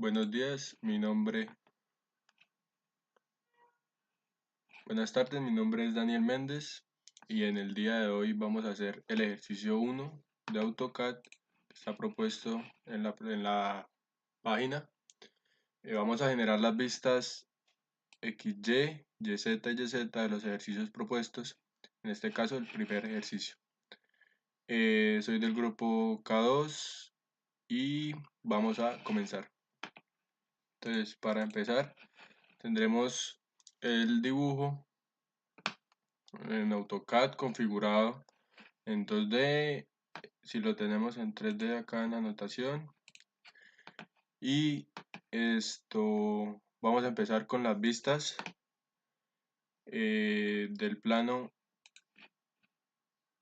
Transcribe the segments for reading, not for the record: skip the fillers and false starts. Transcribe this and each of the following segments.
Buenos días, buenas tardes, mi nombre es Daniel Méndez y en el día de hoy vamos a hacer el ejercicio 1 de AutoCAD que está propuesto en la página. Vamos a generar las vistas XY, YZ y YZ de los ejercicios propuestos, en este caso el primer ejercicio. Soy del grupo K2 y vamos a comenzar. Entonces, para empezar, tendremos el dibujo en AutoCAD configurado en 2D, si lo tenemos en 3D acá en la anotación. Y esto, vamos a empezar con las vistas del plano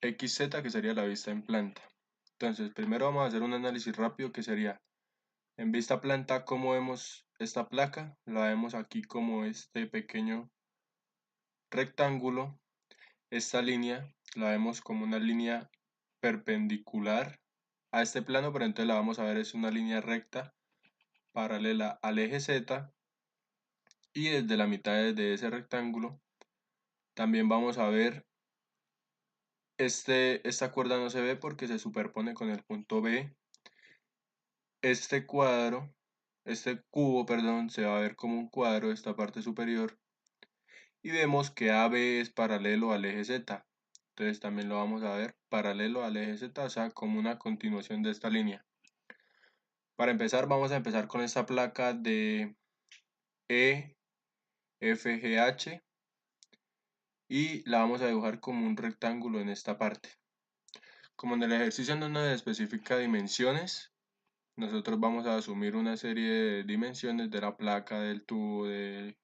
XZ, que sería la vista en planta. Entonces, primero vamos a hacer un análisis rápido que sería en vista planta. ¿Cómo vemos esta placa? La vemos aquí como este pequeño rectángulo. Esta línea la vemos como una línea perpendicular a este plano, pero entonces la vamos a ver es una línea recta paralela al eje Z, y desde la mitad de ese rectángulo también vamos a ver esta cuerda no se ve porque se superpone con el punto B. Este cubo, perdón, se va a ver como un cuadro, esta parte superior, y vemos que AB es paralelo al eje Z. Entonces también lo vamos a ver paralelo al eje Z, o sea, como una continuación de esta línea. Para empezar, vamos a empezar con esta placa de EFGH y la vamos a dibujar como un rectángulo en esta parte. Como en el ejercicio no nos especifica dimensiones, nosotros vamos a asumir una serie de dimensiones de la placa, del tubo, el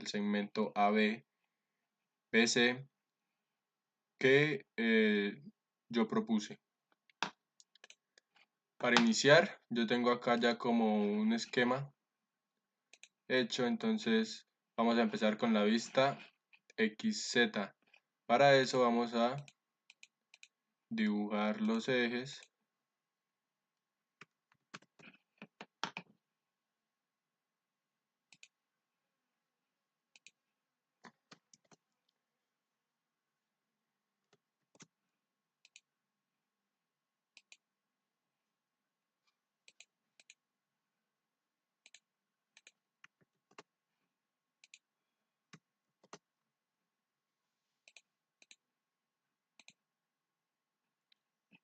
segmento AB, BC, que yo propuse. Para iniciar, yo tengo acá ya como un esquema hecho, entonces vamos a empezar con la vista XZ. Para eso vamos a dibujar los ejes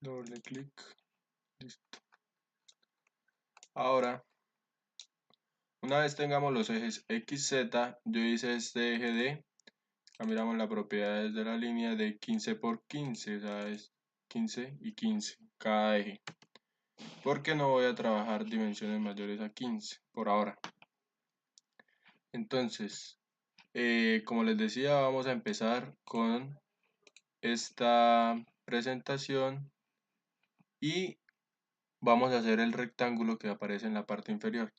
doble clic, listo. Ahora, una vez tengamos los ejes XZ, yo hice este eje de, miramos las propiedades de la línea de 15 por 15, o sea, es 15 y 15 cada eje, porque no voy a trabajar dimensiones mayores a 15 por ahora. Entonces, como les decía, vamos a empezar con esta presentación y vamos a hacer el rectángulo que aparece en la parte inferior,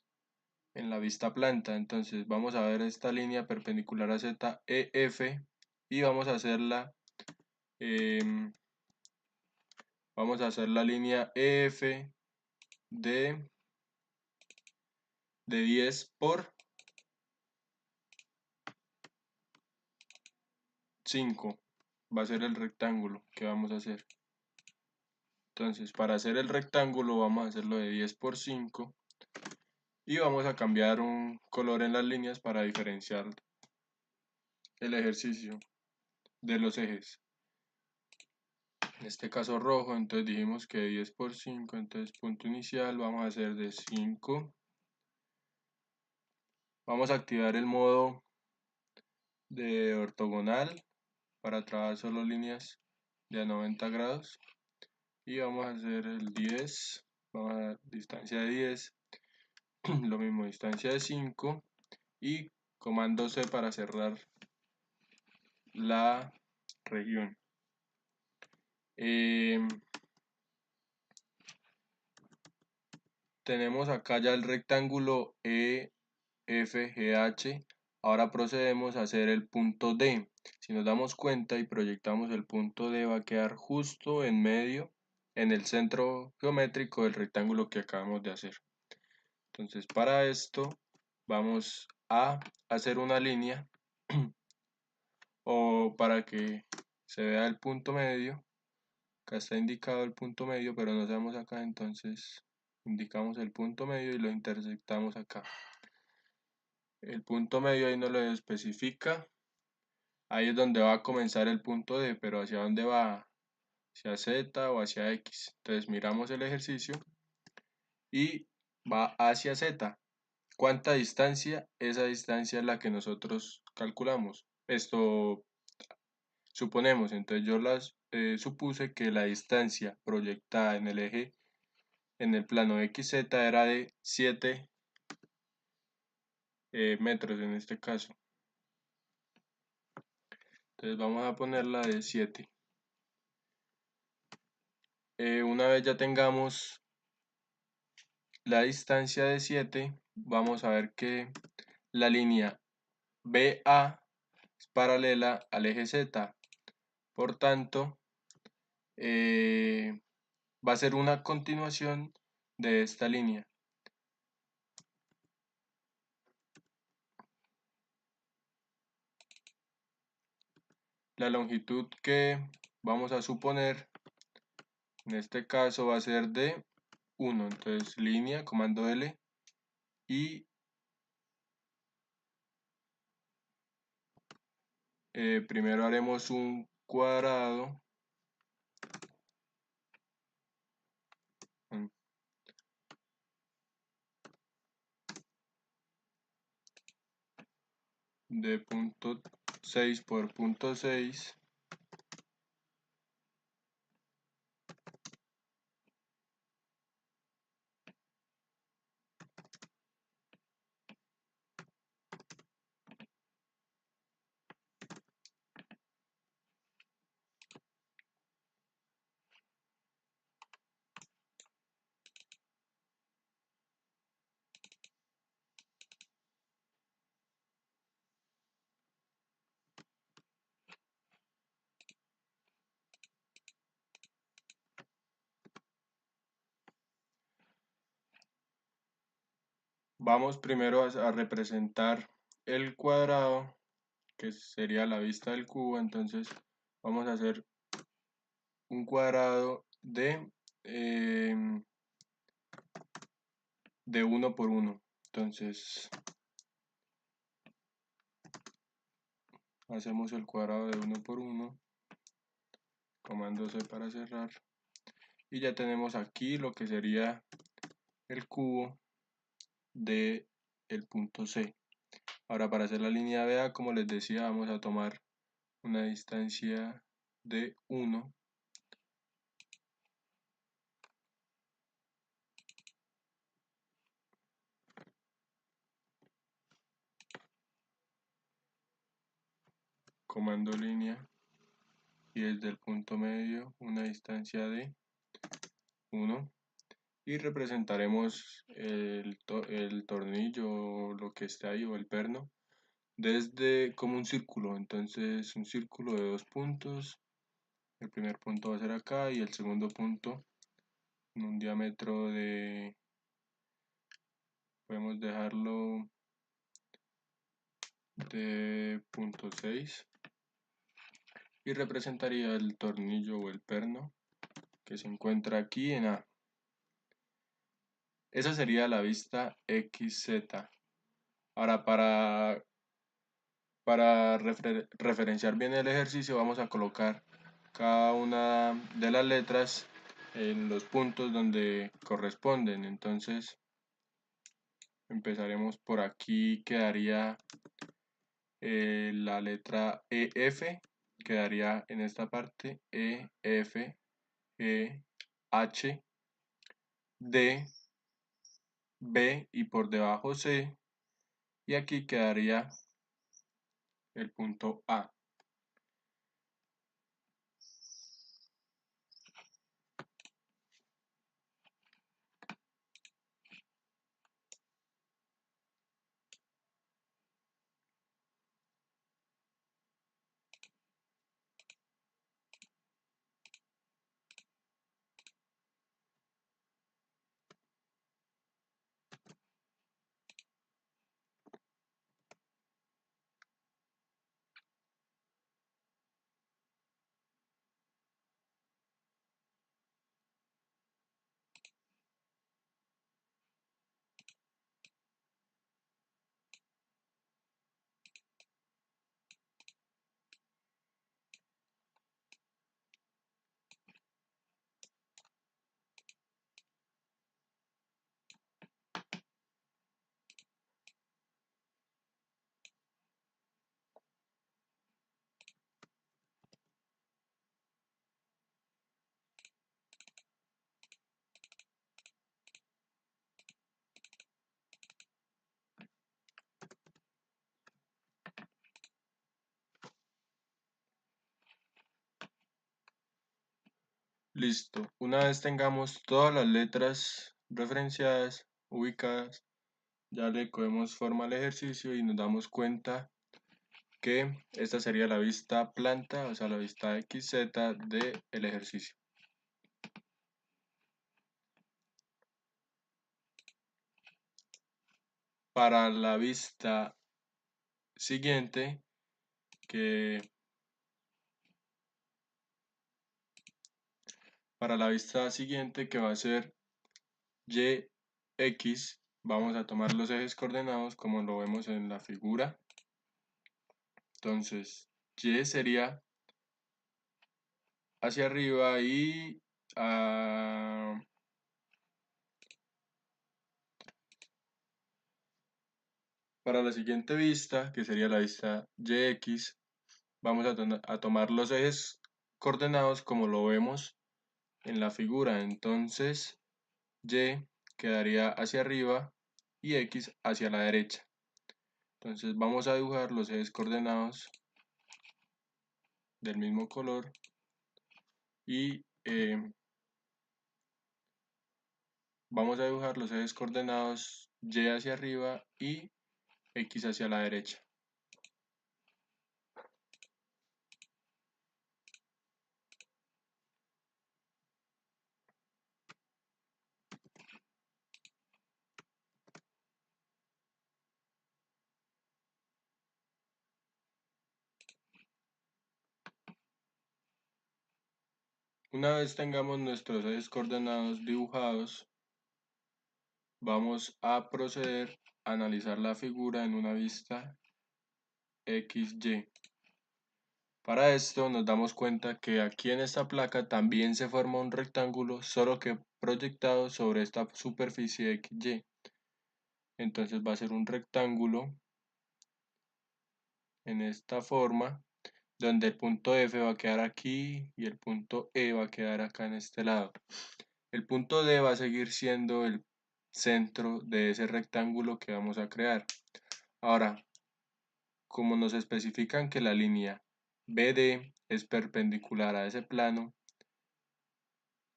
en la vista planta. Entonces vamos a ver esta línea perpendicular a ZEF y em, vamos a hacer la línea EF de 10 por 5. Va a ser el rectángulo que vamos a hacer. Entonces, para hacer el rectángulo vamos a hacerlo de 10 por 5 y vamos a cambiar un color en las líneas para diferenciar el ejercicio de los ejes. En este caso rojo, entonces dijimos que 10 por 5, entonces punto inicial vamos a hacer de 5. Vamos a activar el modo de ortogonal para trabajar solo líneas de a 90 grados y vamos a hacer el 10, vamos a dar distancia de 10, lo mismo distancia de 5 y comando C para cerrar la región. Tenemos acá ya el rectángulo EFGH. Ahora procedemos a hacer el punto D. Si nos damos cuenta y proyectamos el punto D, va a quedar justo en medio, en el centro geométrico del rectángulo que acabamos de hacer. Entonces para esto vamos a hacer una línea o para que se vea el punto medio. Acá está indicado el punto medio, pero no sabemos acá, entonces indicamos el punto medio y lo intersectamos acá. El punto medio ahí no lo especifica. Ahí es donde va a comenzar el punto D, pero ¿hacia dónde va? ¿Hacia Z o hacia X? Entonces miramos el ejercicio y va hacia Z. ¿Cuánta distancia? Esa distancia es la que nosotros calculamos. Esto suponemos, entonces yo supuse que la distancia proyectada en el eje, en el plano XZ era de 7 metros en este caso. Entonces vamos a ponerla de 7. Una vez ya tengamos la distancia de 7, vamos a ver que la línea BA es paralela al eje Z. Por tanto, va a ser una continuación de esta línea. La longitud que vamos a suponer en este caso va a ser de 1. Entonces línea, comando L, y primero haremos un cuadrado de punto 6 por punto 6 Vamos primero a representar el cuadrado, que sería la vista del cubo. Entonces vamos a hacer un cuadrado de 1 por 1. Entonces hacemos el cuadrado de 1 por 1, comando C para cerrar, y ya tenemos aquí lo que sería el cubo de el punto C. Ahora para hacer la línea BA, como les decía, vamos a tomar una distancia de 1, comando línea, y desde el punto medio una distancia de 1, y representaremos el tornillo o lo que esté ahí, o el perno, desde como un círculo. Entonces un círculo de 2 puntos. El primer punto va a ser acá y el segundo punto en un diámetro de, podemos dejarlo de punto 6, y representaría el tornillo o el perno que se encuentra aquí en A. Esa sería la vista XZ. Ahora para referenciar bien el ejercicio, vamos a colocar cada una de las letras en los puntos donde corresponden. Entonces empezaremos por aquí. Quedaría la letra EF, quedaría en esta parte EF, H, D, B y por debajo C, y aquí quedaría el punto A. Listo. Una vez tengamos todas las letras referenciadas, ubicadas, ya le cogemos forma al ejercicio y nos damos cuenta que esta sería la vista planta, o sea, la vista XZ del ejercicio. Para la vista siguiente, que va a ser YX, vamos a tomar los ejes coordenados como lo vemos en la figura. Entonces, Y sería hacia arriba y para la siguiente vista, que sería la vista YX, vamos a tomar los ejes coordenados como lo vemos en la figura. Entonces, Y quedaría hacia arriba y X hacia la derecha. Entonces vamos a dibujar los ejes coordenados del mismo color y vamos a dibujar los ejes coordenados Y hacia arriba y X hacia la derecha. Una vez tengamos nuestros ejes coordenados dibujados, vamos a proceder a analizar la figura en una vista XY. Para esto nos damos cuenta que aquí en esta placa también se forma un rectángulo, solo que proyectado sobre esta superficie XY. Entonces va a ser un rectángulo en esta forma, donde el punto F va a quedar aquí y el punto E va a quedar acá en este lado. El punto D va a seguir siendo el centro de ese rectángulo que vamos a crear. Ahora, como nos especifican que la línea BD es perpendicular a ese plano,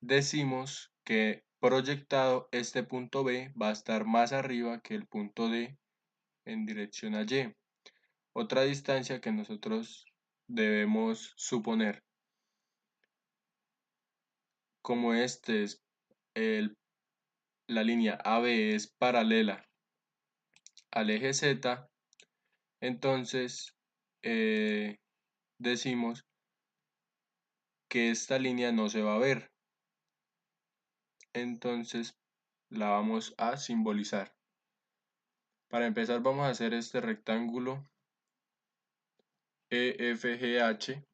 decimos que proyectado este punto B va a estar más arriba que el punto D en dirección a Y. Otra distancia que nosotros debemos suponer, como la línea AB es paralela al eje Z, entonces decimos que esta línea no se va a ver. Entonces la vamos a simbolizar. Para empezar vamos a hacer este rectángulo EFGH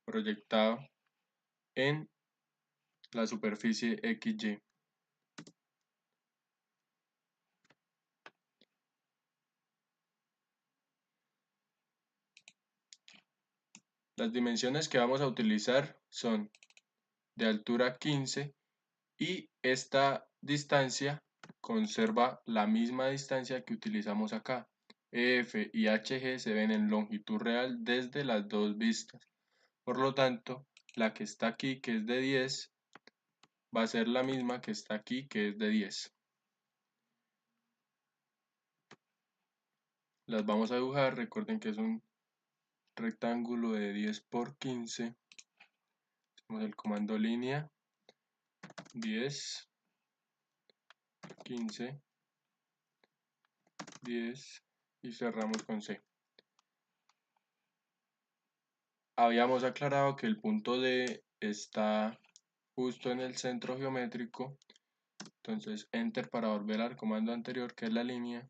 proyectado en la superficie XY. Las dimensiones que vamos a utilizar son de altura 15 y esta distancia conserva la misma distancia que utilizamos acá. EF y HG se ven en longitud real desde las dos vistas. Por lo tanto, la que está aquí, que es de 10, va a ser la misma que está aquí, que es de 10. Las vamos a dibujar. Recuerden que es un rectángulo de 10 por 15. Hacemos el comando línea 10, 15, 10 y cerramos con C. Habíamos aclarado que el punto D está justo en el centro geométrico, entonces enter para volver al comando anterior, que es la línea,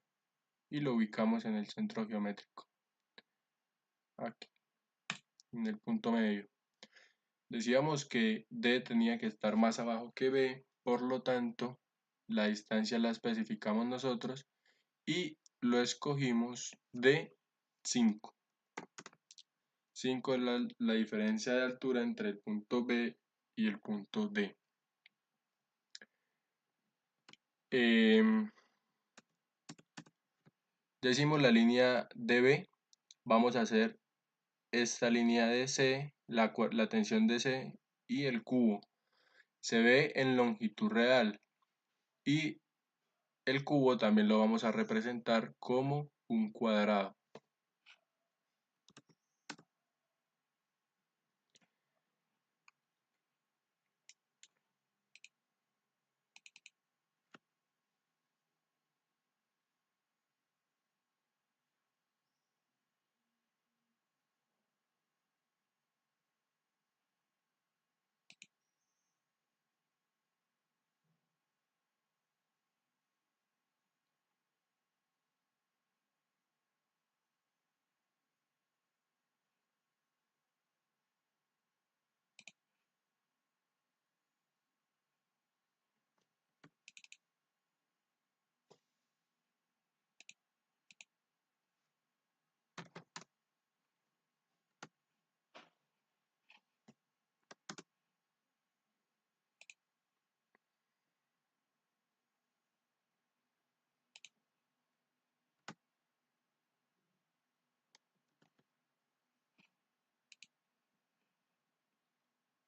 y lo ubicamos en el centro geométrico, aquí, en el punto medio. Decíamos que D tenía que estar más abajo que B, por lo tanto la distancia la especificamos nosotros y lo escogimos de 5. 5 es la diferencia de altura entre el punto B y el punto D. Decimos la línea DB, vamos a hacer esta línea de C, la tensión de C y el cubo. se ve en longitud real y el cubo también lo vamos a representar como un cuadrado.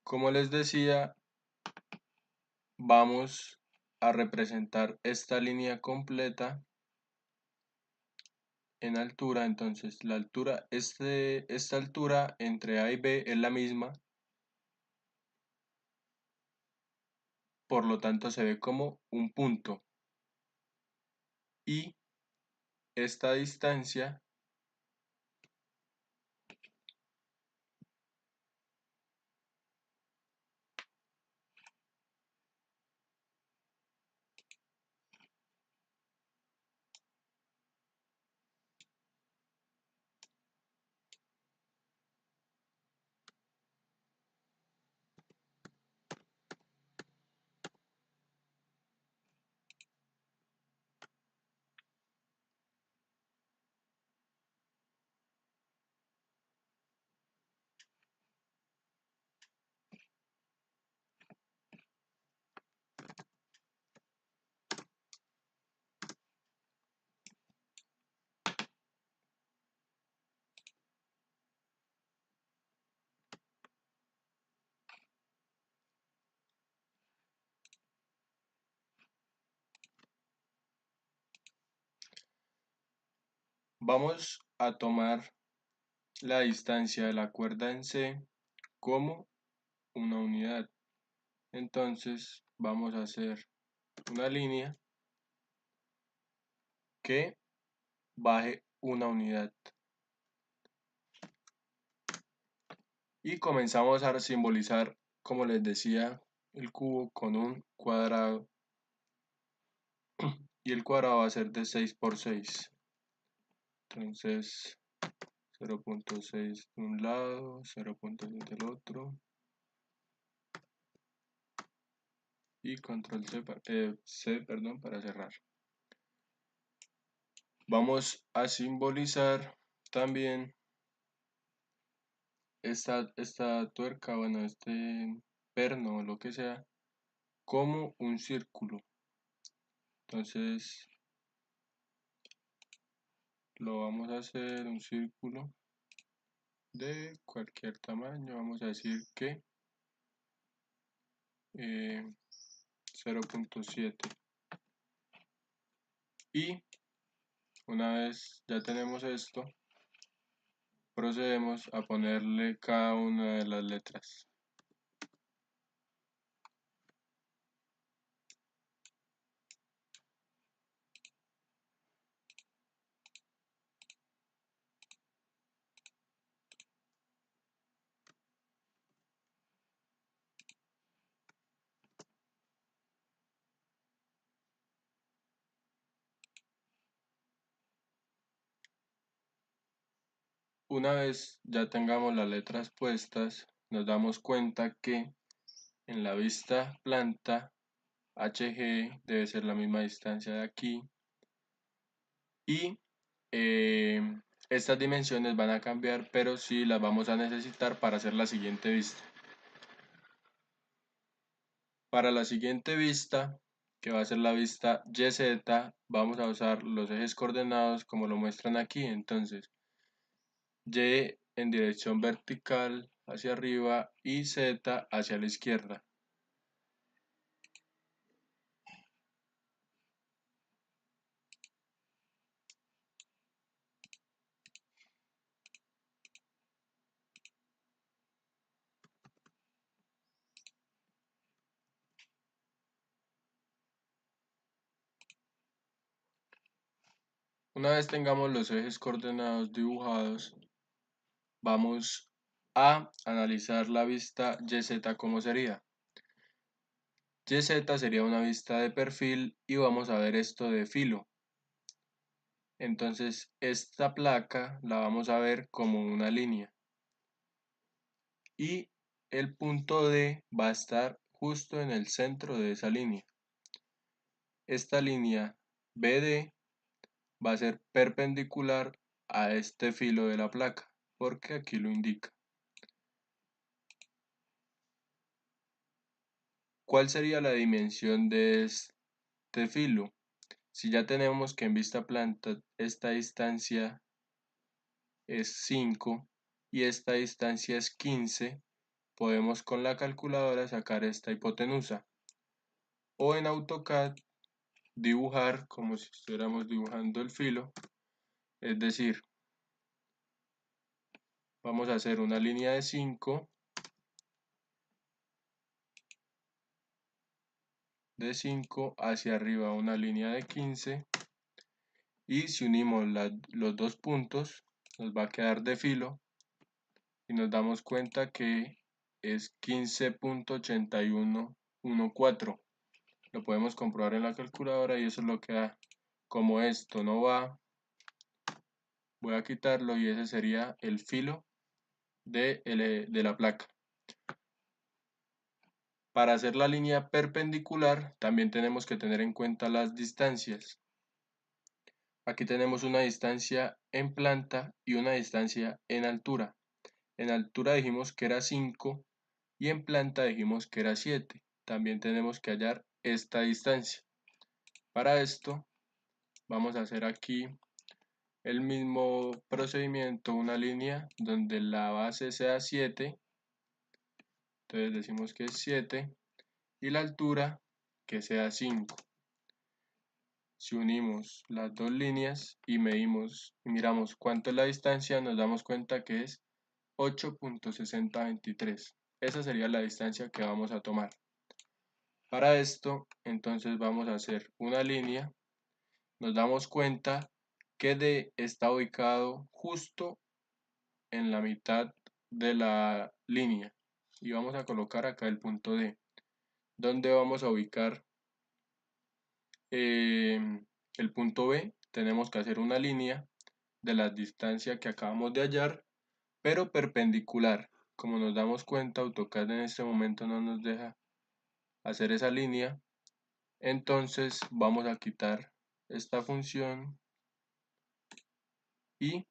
Como les decía, vamos a representar esta línea completa en altura. Entonces la altura, esta altura entre A y B es la misma, por lo tanto se ve como un punto. Y esta distancia vamos a tomar la distancia de la cuerda en C como una unidad. Entonces vamos a hacer una línea que baje una unidad. Y comenzamos a simbolizar, como les decía, el cubo con un cuadrado. Y el cuadrado va a ser de 6 por 6. Entonces 0.6 de un lado, 0.6 del otro. Y control C, perdón, para cerrar. Vamos a simbolizar también esta tuerca, bueno, este perno o lo que sea, como un círculo. Entonces lo vamos a hacer un círculo de cualquier tamaño. Vamos a decir que 0.7. Y una vez ya tenemos esto, procedemos a ponerle cada una de las letras. Una vez ya tengamos las letras puestas, nos damos cuenta que en la vista planta HG debe ser la misma distancia de aquí y estas dimensiones van a cambiar, pero sí las vamos a necesitar para hacer la siguiente vista. Para la siguiente vista, que va a ser la vista YZ, vamos a usar los ejes coordenados como lo muestran aquí. Entonces Y en dirección vertical hacia arriba y Z hacia la izquierda. Una vez tengamos los ejes coordenados dibujados, vamos a analizar la vista YZ como sería. YZ sería una vista de perfil y vamos a ver esto de filo. Entonces esta placa la vamos a ver como una línea. Y el punto D va a estar justo en el centro de esa línea. Esta línea BD va a ser perpendicular a este filo de la placa, porque aquí lo indica. ¿Cuál sería la dimensión de este filo? Si ya tenemos que en vista planta esta distancia es 5 y esta distancia es 15, podemos con la calculadora sacar esta hipotenusa. O en AutoCAD dibujar como si estuviéramos dibujando el filo, es decir, vamos a hacer una línea de 5, hacia arriba una línea de 15, y si unimos los dos puntos nos va a quedar de filo y nos damos cuenta que es 15.8114. Lo podemos comprobar en la calculadora y eso es lo que da. Como esto no va, voy a quitarlo y ese sería el filo de la placa. Para hacer la línea perpendicular también tenemos que tener en cuenta las distancias. Aquí tenemos una distancia en planta y una distancia en altura. En altura dijimos que era 5 y en planta dijimos que era 7. También tenemos que hallar esta distancia. Para esto vamos a hacer aquí el mismo procedimiento, una línea donde la base sea 7. Entonces decimos que es 7 y la altura que sea 5. Si unimos las dos líneas y medimos y miramos cuánto es la distancia, nos damos cuenta que es 8.6023. Esa sería la distancia que vamos a tomar. Para esto, entonces vamos a hacer una línea. Nos damos cuenta que D está ubicado justo en la mitad de la línea. Y vamos a colocar acá el punto D, donde vamos a ubicar el punto B. Tenemos que hacer una línea de la distancia que acabamos de hallar, pero perpendicular. Como nos damos cuenta, AutoCAD en este momento no nos deja hacer esa línea, entonces vamos a quitar esta función y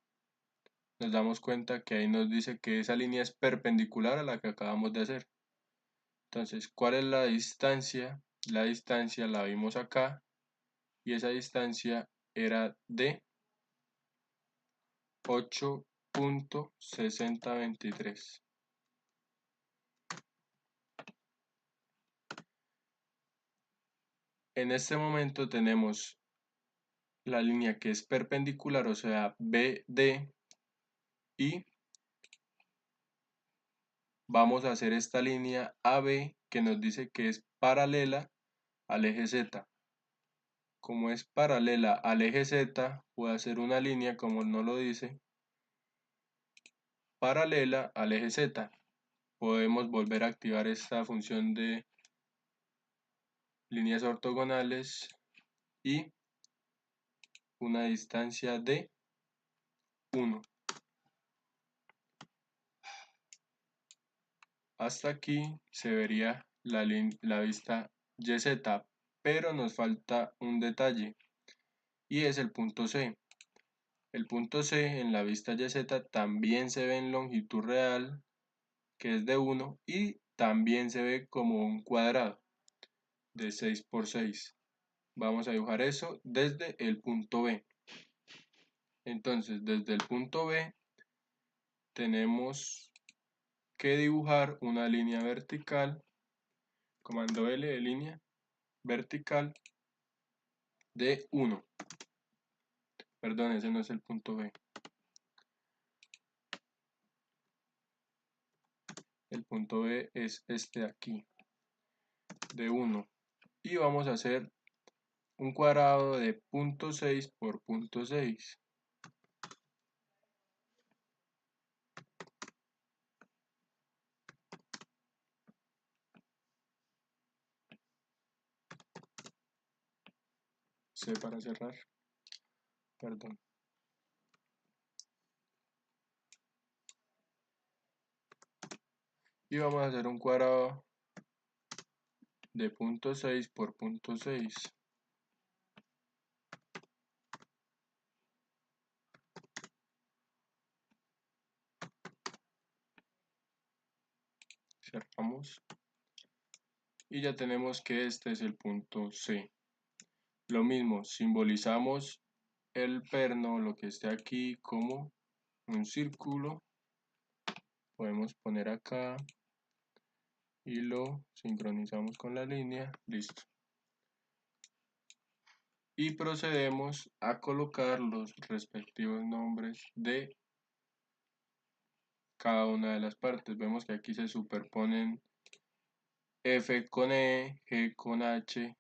nos damos cuenta que ahí nos dice que esa línea es perpendicular a la que acabamos de hacer. Entonces, ¿cuál es la distancia? La distancia la vimos acá y esa distancia era de 8.6023. En este momento tenemos la línea que es perpendicular, o sea, BD, y vamos a hacer esta línea AB que nos dice que es paralela al eje Z. Como es paralela al eje Z, voy a hacer una línea, como no lo dice, paralela al eje Z. Podemos volver a activar esta función de líneas ortogonales y una distancia de 1. Hasta aquí se vería la vista YZ, pero nos falta un detalle y es el punto C. El punto C en la vista YZ también se ve en longitud real, que es de 1, y también se ve como un cuadrado de 6 por 6. Vamos a dibujar eso desde el punto B. Entonces, desde el punto B tenemos que dibujar una línea vertical, comando L de línea vertical de 1. Perdón, ese no es el punto B. El punto B es este de aquí, de 1. Y vamos a hacer un cuadrado de 0.6 por 0.6. C para cerrar, perdón. Y vamos a hacer un cuadrado de 0.6 por 0.6. Cerramos. Y ya tenemos que este es el punto C. Lo mismo, simbolizamos el perno, lo que esté aquí, como un círculo. Podemos poner acá y lo sincronizamos con la línea. Listo. Y procedemos a colocar los respectivos nombres de cada una de las partes. Vemos que aquí se superponen F con E, G con H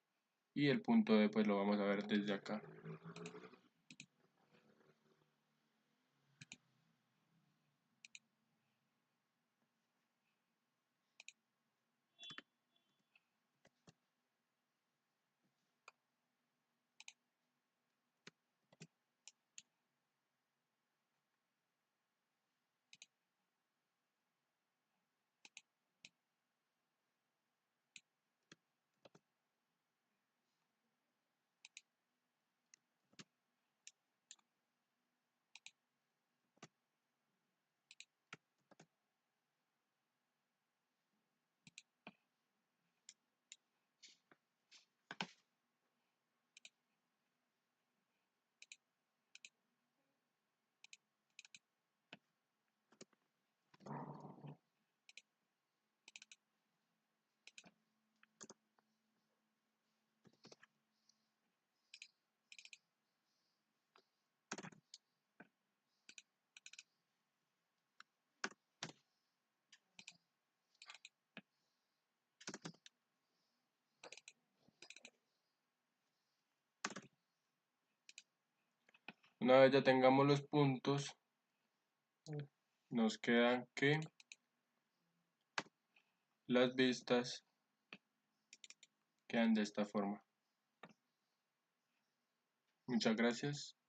y el punto D pues lo vamos a ver desde acá. Una vez ya tengamos los puntos, nos queda que las vistas quedan de esta forma. Muchas gracias.